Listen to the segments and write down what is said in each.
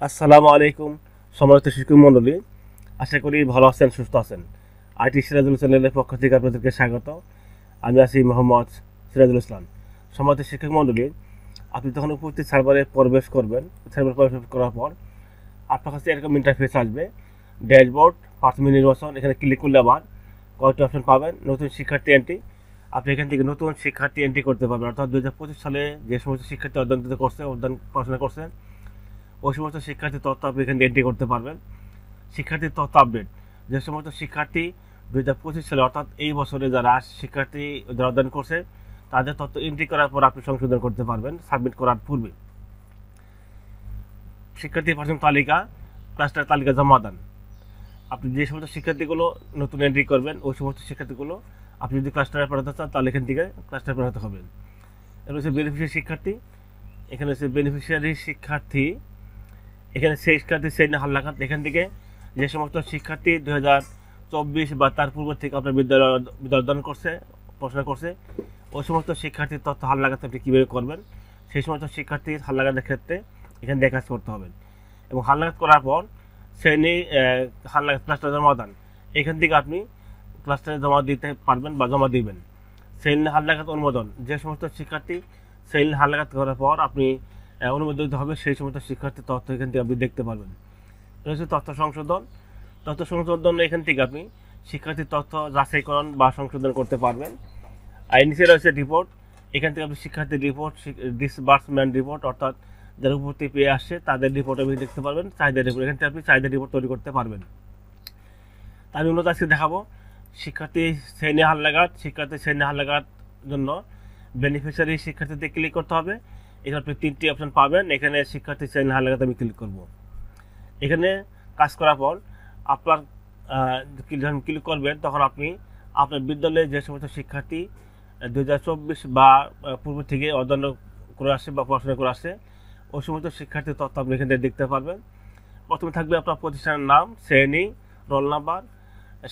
আসসালামু আলাইকুম সম্মানিত শিক্ষক মণ্ডলী, আশা করি ভালো আছেন, সুস্থ আছেন। আইটি সিরাজুল চ্যানেলের পক্ষ থেকে আপনাদেরকে স্বাগত। আমি আছি মোহাম্মদ সিরাজুল ইসলাম। সম্মানিত শিক্ষক মণ্ডলী, আপনি যখন উপস্থিত সার্ভারে প্রবেশ করবেন, সার্ভারে প্রবেশ করার পর আপনার কাছে এরকম ইন্টারফেস আসবে। ড্যাশবোর্ড, প্রাথমিক নির্বাচন, এখানে ক্লিক করলে আবার কয়েকটি অপশন পাবেন। নতুন শিক্ষার্থী এন্ট্রি, আপনি এখান থেকে নতুন শিক্ষার্থী এন্ট্রি করতে পারবেন। অর্থাৎ 2025 সালে যে সমস্ত শিক্ষার্থী অধ্যয়ন পড়াশোনা করছে ওই সমস্ত শিক্ষার্থীর তথ্য আপনি এখানে এন্ট্রি করতে পারবেন। শিক্ষার্থীর তথ্য আপডেট, যে সমস্ত শিক্ষার্থী 2025 সালে অর্থাৎ এই বছরে যারা শিক্ষার্থী যারা অধ্যয়ন করছে তাদের তথ্য এন্ট্রি করার পর আপনি সংশোধন করতে পারবেন সাবমিট করার পূর্বে। শিক্ষার্থী প্রাথমিক তালিকা, ক্লাস্টার তালিকা জমাদান, আপনি যে সমস্ত শিক্ষার্থীগুলো নতুন এন্ট্রি করবেন ওই সমস্ত শিক্ষার্থীগুলো আপনি যদি ক্লাস্টারে পাঠাতে চান তাহলে এখান থেকে ক্লাস্টারে পাঠাতে হবে। এবার হচ্ছে বেনিফিশিয়ারি শিক্ষার্থী, এখানে হচ্ছে বেনিফিশিয়ারি শিক্ষার্থী, এখানে শিক্ষার্থী শ্রেণী হালনাগাদ, এখান থেকে যে সমস্ত শিক্ষার্থী 2024 বা তার পূর্ব থেকে আপনার বিদ্যালয় অধ্যয়ন করছে, পড়াশোনা করছে, ওই সমস্ত শিক্ষার্থীর তথ্য হালনাগাদ আপনি কীভাবে করবেন সেই সমস্ত শিক্ষার্থীর হালনাগাদের ক্ষেত্রে এখানে দিয়ে কাজ করতে হবে। এবং হালনাগাদ করার পর শ্রেণী হালনাগাদ ক্লাস্টার জমাদান, এখান থেকে আপনি ক্লাস্টারে জমা দিতে পারবেন বা জমা দিবেন। শ্রেণী হালনাগাদ অনুমোদন, যে সমস্ত শিক্ষার্থী শ্রেণী হালনাগাদ করার পর আপনি অনুমোদিত হবে সেই সমস্ত শিক্ষার্থীর তথ্য এখান থেকে আপনি দেখতে পারবেন। এটা হচ্ছে তথ্য সংশোধন। তথ্য সংশোধন এখান থেকে আপনি শিক্ষার্থীর তথ্য যাচাইকরণ বা সংশোধন করতে পারবেন। আর নিচে রয়েছে রিপোর্ট, এখান থেকে আপনি শিক্ষার্থীর রিপোর্ট, ডিসবার্সমেন্ট রিপোর্ট, অর্থাৎ যারা উপস্থিতি পেয়ে আসছে তাদের রিপোর্ট আপনি দেখতে পারবেন। চাহিদা রিপোর্ট, এখান থেকে আপনি চাহিদা রিপোর্ট তৈরি করতে পারবেন। আমি মূলত আজকে দেখাবো শিক্ষার্থী শ্রেণী হালনাগাদ। শিক্ষার্থী শ্রেণী হালনাগাদ জন্য বেনিফিশিয়ারি শিক্ষার্থীতে ক্লিক করতে হবে। এখানে আপনি 3টি অপশন পাবেন। এখানে শিক্ষার্থী শ্রেণী হালনাগাদ আমি ক্লিক করব। এখানে কাজ করার পর আপনার যখন ক্লিক করবেন তখন আপনি আপনার বিদ্যালয়ে যে সমস্ত শিক্ষার্থী 2024 বা পূর্ব থেকে অধ্যয়ন করে আসছে বা পড়াশোনা করে আসছে ওই সমস্ত শিক্ষার্থীর তথ্য আপনি এখানে দেখতে পারবেন। প্রথমে থাকবে আপনার প্রতিষ্ঠানের নাম, শ্রেণী, রোল নাম্বার,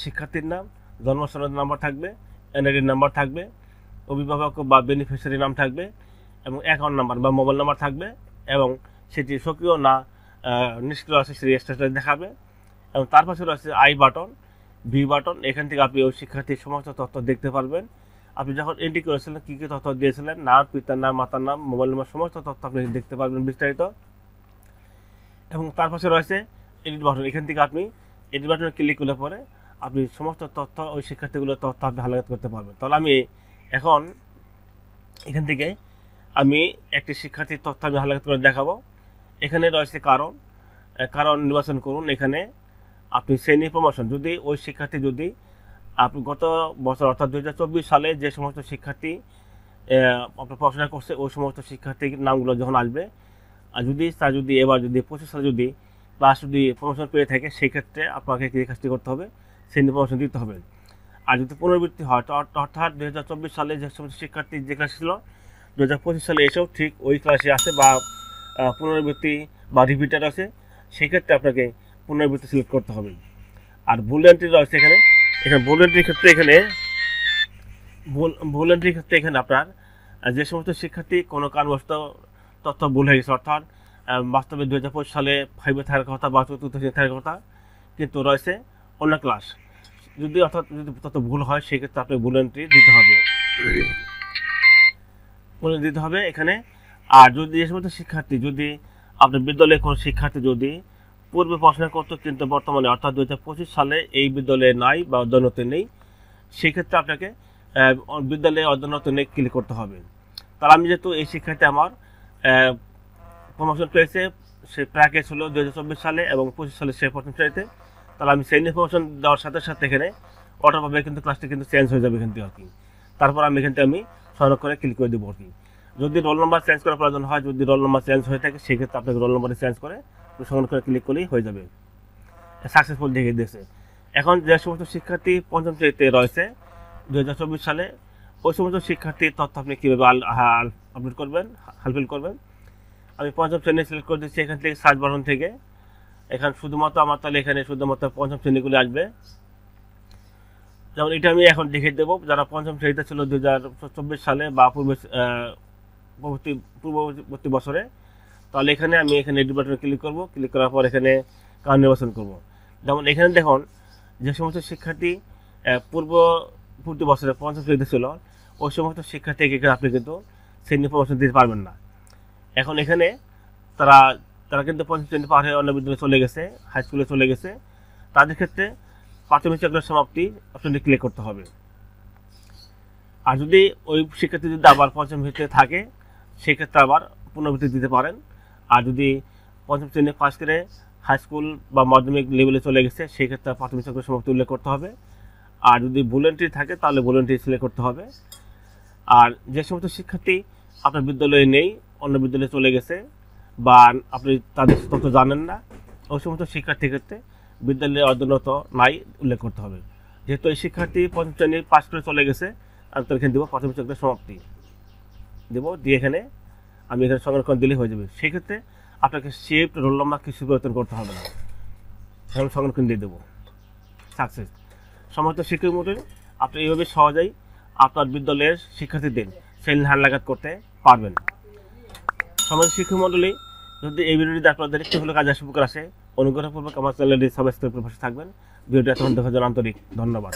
শিক্ষার্থীর নাম, জন্ম সনদ নাম্বার থাকবে, এনআইডি নাম্বার থাকবে, অভিভাবক বা বেনিফিশিয়ারি নাম থাকবে এবং অ্যাকাউন্ট নাম্বার বা মোবাইল নাম্বার থাকবে এবং সেটি সক্রিয় না নিষ্ক্রিয় আছে সেই স্ট্যাটাস দেখাবে। এবং তার পাশে রয়েছে আই বাটন, ভি বাটন, এখান থেকে আপনি ওই শিক্ষার্থীর সমস্ত তথ্য দেখতে পারবেন। আপনি যখন এন্ট্রি করেছিলেন কী কী তথ্য দিয়েছিলেন, নাম, পিতার নাম, মাতার নাম, মোবাইল নাম্বার, সমস্ত তথ্য আপনি দেখতে পারবেন বিস্তারিত। এবং তার পাশে রয়েছে এডিট বাটন, এখান থেকে আপনি এডিট বাটনে ক্লিক করলে পরে আপনি সমস্ত তথ্য ওই শিক্ষার্থীগুলোর তথ্য আপনি হালনাগাদ করতে পারবেন। তাহলে আমি এখন এখান থেকে আমি একটি শিক্ষার্থীর তথ্য আমি হালনাগাদ করে দেখাবো। এখানে রয়েছে কারণ নির্বাচন করুন। এখানে আপনি শ্রেণী প্রমোশন, যদি ওই শিক্ষার্থী যদি আপনি গত বছর অর্থাৎ 2024 সালে যে সমস্ত শিক্ষার্থী আপনার পড়াশোনা করছে ওই সমস্ত শিক্ষার্থীর নামগুলো যখন আসবে, আর যদি এবার 25 সালে যদি ক্লাস যদি প্রমোশন পেয়ে থাকে সেই ক্ষেত্রে আপনাকে কী কাজটি করতে হবে, শ্রেণী প্রমোশন দিতে হবে। আর যদি পুনরাবৃত্তি হয় অর্থাৎ 2024 সালে যে সমস্ত শিক্ষার্থী যে ক্লাসে ছিল 2025 সালে এসেও ঠিক ওই ক্লাসে আসে বা পুনরাবৃত্তি বা রিপিটার আছে, সেক্ষেত্রে আপনাকে পুনরাবৃত্তি সিলেক্ট করতে হবে। আর ভুল এন্ট্রি রয়েছে এখানে ভুল এন্ট্রির ক্ষেত্রে এখানে আপনার যে সমস্ত শিক্ষার্থী কোনো কারণবশত তথ্য ভুল হয়ে গেছে, অর্থাৎ বাস্তবে 2025 সালে 5-এ থাকার কথা বা 4র্থ শ্রেণীতে থাকার কথা কিন্তু রয়েছে অন্য ক্লাস, যদি তথ্য ভুল হয় সেক্ষেত্রে আপনি ভুল এন্ট্রি দিতে হবে এখানে। আর যদি যে সমস্ত শিক্ষার্থী যদি আপনার বিদ্যালয়ে কোনো শিক্ষার্থী যদি পূর্বে পড়াশোনা করতো কিন্তু বর্তমানে অর্থাৎ 2025 সালে এই বিদ্যালয়ে নাই বা অধ্যয়নরত নেই, সেক্ষেত্রে আপনাকে বিদ্যালয়ে অধ্যয়নরত নেই ক্লিক করতে হবে। তাহলে আমি যেহেতু এই শিক্ষার্থী আমার প্রমোশন পেয়েছে, সে প্রাকে ছিল 2024 সালে এবং 25 সালে সে প্রথম শ্রেণীতে, তাহলে আমি শ্রেণী প্রমোশন দেওয়ার সাথে সাথে এখানে অটোভাবে কিন্তু ক্লাসটি কিন্তু চেঞ্জ হয়ে যাবে এখান থেকে আর কি। তারপর আমি এখান থেকে আমি সংরক্ষণ করে ক্লিক করে দেবো আর কি। যদি রোল নাম্বার চেঞ্জ করার প্রয়োজন হয়, যদি রোল নাম্বার চেঞ্জ হয়ে থাকে সেক্ষেত্রে আপনাকে রোল নাম্বারে চেঞ্জ করে সংরক্ষণ করে ক্লিক করলেই হয়ে যাবে। সাকসেসফুল দেখিয়ে দিয়েছে। এখন যে সমস্ত শিক্ষার্থী পঞ্চম শ্রেণীতে রয়েছে 2024 সালে ওই সমস্ত শিক্ষার্থীর তথ্য আপনি কীভাবে আপলোড করবেন, হালফিল করবেন। আমি পঞ্চম শ্রেণী সিলেক্ট করে দিচ্ছি এখান থেকে সার্চ বাটন থেকে। শুধুমাত্র আমার তাহলে এখানে শুধুমাত্র পঞ্চম শ্রেণীগুলি আসবে। যেমন এটা আমি এখন দেখিয়ে দেবো যারা পঞ্চম শ্রেণীতে ছিল 2024 সালে বা পূর্ববর্তী বছরে, তাহলে এখানে আমি এখানে এডিট বাটনে ক্লিক করব। ক্লিক করার পর এখানে কারণ নির্বাচন করব। যেমন এখানে দেখুন যে সমস্ত শিক্ষার্থী পূর্ববর্তী বছরে পঞ্চম শ্রেণীতে ছিল, ওই সমস্ত শিক্ষার্থীকে আপনি কিন্তু শ্রেণী প্রমোশন দিতে পারবেন না। এখন এখানে তারা কিন্তু পঞ্চম শ্রেণী পার হয়ে অন্য বিদ্যালয়ে চলে গেছে, হাই স্কুলে চলে গেছে। তাদের ক্ষেত্রে প্রাথমিক চক্রের সমাপ্তি অপশনটি ক্লিক করতে হবে। আর যদি ওই শিক্ষার্থী যদি আবার পঞ্চম শ্রেণীতে থাকে, সেক্ষেত্রে আবার পুনরাবৃত্তি দিতে পারেন। আর যদি পঞ্চম শ্রেণী পাস করে হাই স্কুল বা মাধ্যমিক লেভেলে চলে গেছে, সেই ক্ষেত্রে প্রাথমিক চক্রের সমাপ্তি উল্লেখ করতে হবে। আর যদি ভলেন্টারি থাকে তাহলে ভলেন্টারি সিলেক্ট করতে হবে। আর যে সমস্ত শিক্ষার্থী আপনার বিদ্যালয়ে নেই, অন্য বিদ্যালয়ে চলে গেছে বা আপনি তাদের তথ্য জানেন না, ওই সমস্ত শিক্ষার্থীর ক্ষেত্রে বিদ্যালয়ে অধ্যয়নরত নাই উল্লেখ করতে হবে। যেহেতু এই শিক্ষার্থী পঞ্চম শ্রেণী পাস করে চলে গেছে, আমি তো এখানে দেবো প্রাথমিক চক্রের সমাপ্তি দেবো, দিয়ে এখানে আমি এখানে সংরক্ষণ দিলে হয়ে যাবে। সেক্ষেত্রে আপনাকে শিফট রোল নাম্বার কিছু পরিবর্তন করতে হবে না, আমি সংরক্ষণ দিয়ে দেবো। সাকসেস। সমস্ত শিক্ষক মন্ডলী আপনি এইভাবে সহজেই আপনার বিদ্যালয়ের শিক্ষার্থীদের শ্রেণী হালনাগাদ করতে পারবেন। সমস্ত শিক্ষক মন্ডলী, যদি এই ভিডিওটি আপনাদের একটু হলে কাজে উপকার আসে, অনুগ্রহপূর্বক আমার চ্যানেলটি সাবস্ক্রাইব করে পাশে থাকবেন। ভিডিওটি এতক্ষণ দেখার জন্য আন্তরিক ধন্যবাদ।